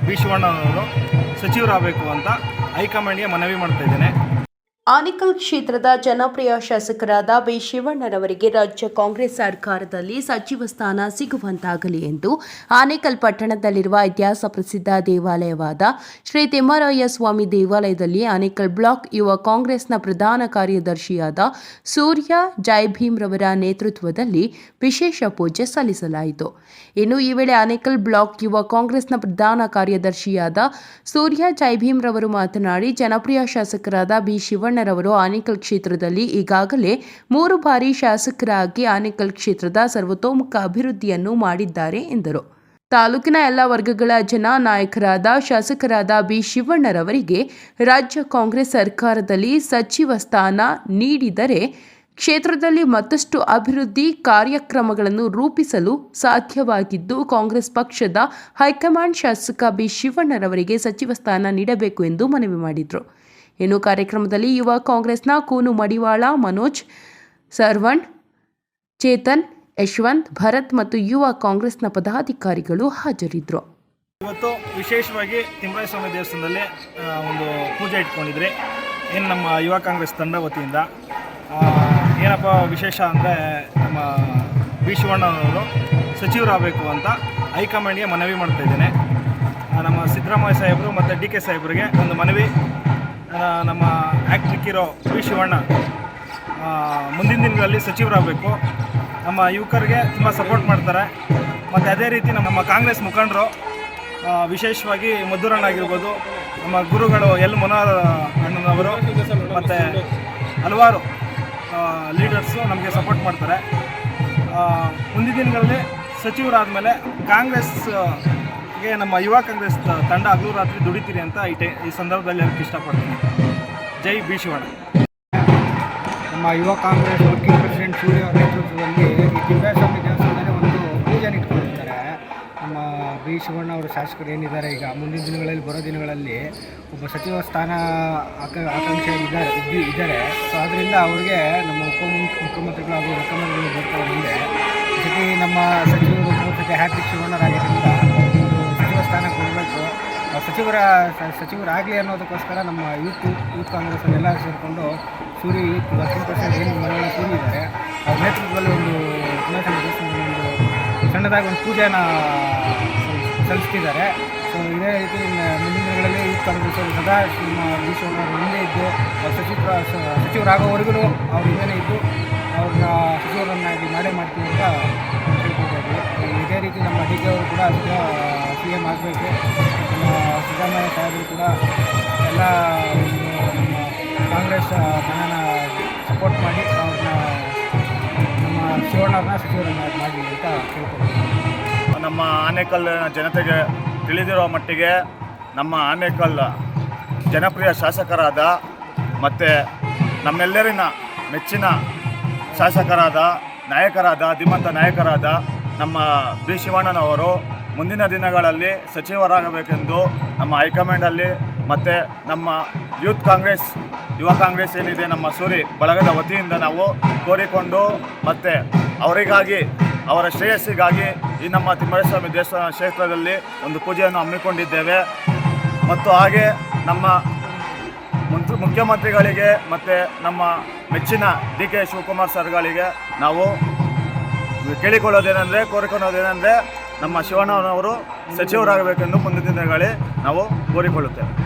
B ಶಿವಣ್ಣನವರು ಸಚಿವರಾಗಬೇಕು ಅಂತ ಹೈಕಮಾಂಡ್ಗೆ ಮನವಿ ಮಾಡ್ತಾ ಇದ್ದೇನೆ. ಆನೇಕಲ್ ಕ್ಷೇತ್ರದ ಜನಪ್ರಿಯ ಶಾಸಕರಾದ ಬಿ ಶಿವಣ್ಣರವರಿಗೆ ರಾಜ್ಯ ಕಾಂಗ್ರೆಸ್ ಸರ್ಕಾರದಲ್ಲಿ ಸಚಿವ ಸ್ಥಾನ ಸಿಗುವಂತಾಗಲಿ ಎಂದು ಆನೇಕಲ್ ಪಟ್ಟಣದಲ್ಲಿರುವ ಇತಿಹಾಸ ಪ್ರಸಿದ್ಧ ದೇವಾಲಯವಾದ ಶ್ರೀ ತಿಮ್ಮರಾಯ ಸ್ವಾಮಿ ದೇವಾಲಯದಲ್ಲಿ ಆನೇಕಲ್ ಬ್ಲಾಕ್ ಯುವ ಕಾಂಗ್ರೆಸ್ನ ಪ್ರಧಾನ ಕಾರ್ಯದರ್ಶಿಯಾದ ಸೂರ್ಯ ಜೈಭೀಮ್ರವರ ನೇತೃತ್ವದಲ್ಲಿ ವಿಶೇಷ ಪೂಜೆ ಸಲ್ಲಿಸಲಾಯಿತು. ಇನ್ನು ಈ ವೇಳೆ ಆನೇಕಲ್ ಬ್ಲಾಕ್ ಯುವ ಕಾಂಗ್ರೆಸ್ನ ಪ್ರಧಾನ ಕಾರ್ಯದರ್ಶಿಯಾದ ಸೂರ್ಯ ಜೈಭೀಮ್ರವರು ಮಾತನಾಡಿ, ಜನಪ್ರಿಯ ಶಾಸಕರಾದ ಬಿ ಶಿವಣ್ಣರವರು ಆನೇಕಲ್ ಕ್ಷೇತ್ರದಲ್ಲಿ ಈಗಾಗಲೇ 3 ಬಾರಿ ಶಾಸಕರಾಗಿ ಆನೇಕಲ್ ಕ್ಷೇತ್ರದ ಸರ್ವತೋಮುಖ ಅಭಿವೃದ್ಧಿಯನ್ನು ಮಾಡಿದ್ದಾರೆ ಎಂದರು. ತಾಲೂಕಿನ ಎಲ್ಲ ವರ್ಗಗಳ ಜನ ನಾಯಕರಾದ ಶಾಸಕರಾದ ಬಿ ಶಿವಣ್ಣರವರಿಗೆ ರಾಜ್ಯ ಕಾಂಗ್ರೆಸ್ ಸರ್ಕಾರದಲ್ಲಿ ಸಚಿವ ಸ್ಥಾನ ನೀಡಿದರೆ ಕ್ಷೇತ್ರದಲ್ಲಿ ಮತ್ತಷ್ಟು ಅಭಿವೃದ್ಧಿ ಕಾರ್ಯಕ್ರಮಗಳನ್ನು ರೂಪಿಸಲು ಸಾಧ್ಯವಾಗಿದ್ದು, ಕಾಂಗ್ರೆಸ್ ಪಕ್ಷದ ಹೈಕಮಾಂಡ್ ಶಾಸಕ ಬಿ ಶಿವಣ್ಣರವರಿಗೆ ಸಚಿವ ಸ್ಥಾನ ನೀಡಬೇಕು ಎಂದು ಮನವಿ ಮಾಡಿದರು. ಇನ್ನು ಕಾರ್ಯಕ್ರಮದಲ್ಲಿ ಯುವ ಕಾಂಗ್ರೆಸ್ನ ಕೂನು ಮಡಿವಾಳ, ಮನೋಜ್, ಸರ್ವಣ್, ಚೇತನ್, ಯಶವಂತ್, ಭರತ್ ಮತ್ತು ಯುವ ಕಾಂಗ್ರೆಸ್ನ ಪದಾಧಿಕಾರಿಗಳು ಹಾಜರಿದ್ದರು. ಇವತ್ತು ವಿಶೇಷವಾಗಿ ತಿಮ್ಮರಾಯ ಸ್ವಾಮಿ ದೇವಸ್ಥಾನದಲ್ಲಿ ಒಂದು ಪೂಜೆ ಇಟ್ಕೊಂಡಿದ್ರೆ ಏನು ನಮ್ಮ ಯುವ ಕಾಂಗ್ರೆಸ್ ತಂಡ ವತಿಯಿಂದ ಏನಪ್ಪ ವಿಶೇಷ ಅಂದರೆ ನಮ್ಮ ಬಿ ಶಿವಣ್ಣನವರು ಸಚಿವರಾಗಬೇಕು ಅಂತ ಹೈಕಮಾಂಡ್ಗೆ ಮನವಿ ಮಾಡ್ತಾ ಇದ್ದೇನೆ. ನಮ್ಮ ಸಿದ್ದರಾಮಯ್ಯ ಸಾಹೇಬರು ಮತ್ತು ಡಿ ಕೆ ಸಾಹೇಬರಿಗೆ ಒಂದು ಮನವಿ, ನಮ್ಮ ಆ್ಯಕ್ಟ್ರಿಕ್ಕಿರೋ ಬಿ ಶಿವಣ್ಣ ಮುಂದಿನ ದಿನಗಳಲ್ಲಿ ಸಚಿವರಾಗಬೇಕು. ನಮ್ಮ ಯುವಕರಿಗೆ ತುಂಬ ಸಪೋರ್ಟ್ ಮಾಡ್ತಾರೆ. ಮತ್ತು ಅದೇ ರೀತಿ ನಮ್ಮ ಕಾಂಗ್ರೆಸ್ ಮುಖಂಡರು ವಿಶೇಷವಾಗಿ ಮಧುರಣ್ಣ ಆಗಿರ್ಬೋದು, ನಮ್ಮ ಗುರುಗಳು ಎಲ್ ಮನೋಹರ್ ಅಣ್ಣನವರು ಮತ್ತು ಹಲವಾರು ಲೀಡರ್ಸು ನಮಗೆ ಸಪೋರ್ಟ್ ಮಾಡ್ತಾರೆ. ಮುಂದಿನ ದಿನಗಳಲ್ಲಿ ಸಚಿವರಾದ ಮೇಲೆ ಕಾಂಗ್ರೆಸ್ಗೆ ನಮ್ಮ ಯುವ ಕಾಂಗ್ರೆಸ್ ತಂಡ ಹಗಲು ರಾತ್ರಿ ದುಡಿತೀರಿ ಅಂತ ಈ ಸಂದರ್ಭದಲ್ಲಿ ಹೇಳಕ್ಕೆ ಇಷ್ಟಪಡ್ತೀನಿ. ಜೈ ಬಿ ಶಿವಣ್ಣ. ನಮ್ಮ ಯುವ ಕಾಂಗ್ರೆಸ್ ವರ್ಕಿಂಗ್ ಪ್ರೆಸಿಡೆಂಟ್ ಸೂರ್ಯ ನೇತೃತ್ವದಲ್ಲಿ ಈ ತಿಮ್ಮರಾಯಸ್ವಾಮಿ ದೇವಸ್ಥಾನದಲ್ಲಿ ಒಂದು ಪೂಜೆಯನ್ನು ಇಟ್ಕೊಂಡಿರ್ತಾರೆ. ನಮ್ಮ ಬಿ ಶಿವಣ್ಣ ಅವರು ಶಾಸಕರು ಏನಿದ್ದಾರೆ, ಈಗ ಮುಂದಿನ ದಿನಗಳಲ್ಲಿ ಬರೋ ದಿನಗಳಲ್ಲಿ ಒಬ್ಬ ಸಚಿವ ಸ್ಥಾನ ಆಕಾಂಕ್ಷೆ ಇದ್ದಾರೆ. ಸೊ ಅದರಿಂದ ಅವ್ರಿಗೆ ನಮ್ಮ ಮುಖ್ಯಮಂತ್ರಿಗಳು ಹಾಗೂ ಮುಖ್ಯಮಂತ್ರಿಗಳು ಬರ್ತಾರೆ ಮುಂದೆ ಜೊತೆ ನಮ್ಮ ಸಚಿವರು 3 ಸತಿ ಹ್ಯಾಟ್ರಿಕ್ ಶಿವಣ್ಣರಾಗಿದ್ದರಿಂದ ಸಚಿವ ಸ್ಥಾನ ಕೊಡಬೇಕು, ಸಚಿವರಾಗಲಿ ಅನ್ನೋದಕ್ಕೋಸ್ಕರ ನಮ್ಮ ಯೂತ್ ಕಾಂಗ್ರೆಸ್ಸನ್ನೆಲ್ಲ ಸೇರಿಕೊಂಡು ಸೂರ್ಯ ಯೂತ್ ವರ್ಕಿಂಗ್ ಪ್ರೆಸಿಡೆಂಟ್ ಏನು ಮನೆಯಲ್ಲಿ ಕೂಡಿದ್ದಾರೆ, ಅವ್ರ ನೇತೃತ್ವದಲ್ಲಿ ಒಂದು ಸಣ್ಣದಾಗಿ ಒಂದು ಪೂಜೆನ ಸಲ್ಲಿಸ್ತಿದ್ದಾರೆ. ಸೊ ಇದೇ ರೀತಿ ಮುಂದಿನ ದಿನಗಳಲ್ಲಿ ಯೂತ್ ಕಾಂಗ್ರೆಸ್ ಸದಾ ನಮ್ಮ ಬಿ ಶಿವಣ್ಣವರು ಹಿಂದೆ ಇದ್ದು ಸಚಿವರಾಗೋವರೆಗೂ ಅವ್ರ ಹಿಂದೆ ಇದ್ದು ಅವ್ರನ್ನ ಸಚಿವರನ್ನಾಗಿ ಮಾಡ್ತೀವಿ ಅಂತ ಹೇಳ್ಕೊಳ್ತಾಯಿದ್ವಿ. ಇದೇ ರೀತಿ ನಮ್ಮ ಡಿ ಕೆ ಅವರು ಕೂಡ CM ಆಗಬೇಕು. ನಮ್ಮ ಸಿದ್ದರಾಮಯ್ಯ ಸಾಹೇಬರು ಕೂಡ ಎಲ್ಲ ನಮ್ಮ ಕಾಂಗ್ರೆಸ್ ಜನನ ಸಪೋರ್ಟ್ ಮಾಡಿ ಅವ್ರನ್ನ ನಮ್ಮ ಶಿವಣ್ಣವ್ರನ್ನ ಸಚಿವರನ್ನಾಗಿ ಮಾಡಿ ಅಂತ ಕೇಳ್ಕೊಳ್ತೀವಿ. ನಮ್ಮ ಆನೇಕಲ್ ಜನತೆಗೆ ತಿಳಿದಿರೋ ಮಟ್ಟಿಗೆ ನಮ್ಮ ಆನೇಕಲ್ ಜನಪ್ರಿಯ ಶಾಸಕರಾದ ಮತ್ತು ನಮ್ಮೆಲ್ಲರಿನ ಮೆಚ್ಚಿನ ಶಾಸಕರಾದ ನಾಯಕರಾದ ಧೀಮಂತ ನಾಯಕರಾದ ನಮ್ಮ ಬಿ ಶಿವಣ್ಣನವರು ಮುಂದಿನ ದಿನಗಳಲ್ಲಿ ಸಚಿವರಾಗಬೇಕೆಂದು ನಮ್ಮ ಹೈಕಮಾಂಡಲ್ಲಿ ಮತ್ತು ನಮ್ಮ ಯೂತ್ ಕಾಂಗ್ರೆಸ್ ಯುವ ಕಾಂಗ್ರೆಸ್ ಏನಿದೆ ನಮ್ಮ ಸೂರಿ ಬಳಗದ ವತಿಯಿಂದ ನಾವು ಕೋರಿಕೊಂಡು ಮತ್ತು ಅವರಿಗಾಗಿ ಅವರ ಶ್ರೇಯಸ್ಸಿಗಾಗಿ ಈ ನಮ್ಮ ತಿಮ್ಮರಾಯಸ್ವಾಮಿ ದೇವಸ್ಥಾನ ಕ್ಷೇತ್ರದಲ್ಲಿ ಒಂದು ಪೂಜೆಯನ್ನು ಹಮ್ಮಿಕೊಂಡಿದ್ದೇವೆ. ಮತ್ತು ಹಾಗೆ ನಮ್ಮ ಮುಖ್ಯಮಂತ್ರಿಗಳಿಗೆ ಮತ್ತು ನಮ್ಮ ಮೆಚ್ಚಿನ ಡಿ ಕೆ ಶಿವಕುಮಾರ್ ಸರ್ಗಳಿಗೆ ನಾವು ಕೋರಿಕೊಳ್ಳೋದೇನೆಂದರೆ ನಮ್ಮ ಶಿವಣ್ಣನವರು ಸಚಿವರಾಗಬೇಕೆಂದು ಮುಂದಿನ ದಿನಗಳಲ್ಲಿ ನಾವು ಕೋರಿಕೊಳ್ಳುತ್ತೇವೆ.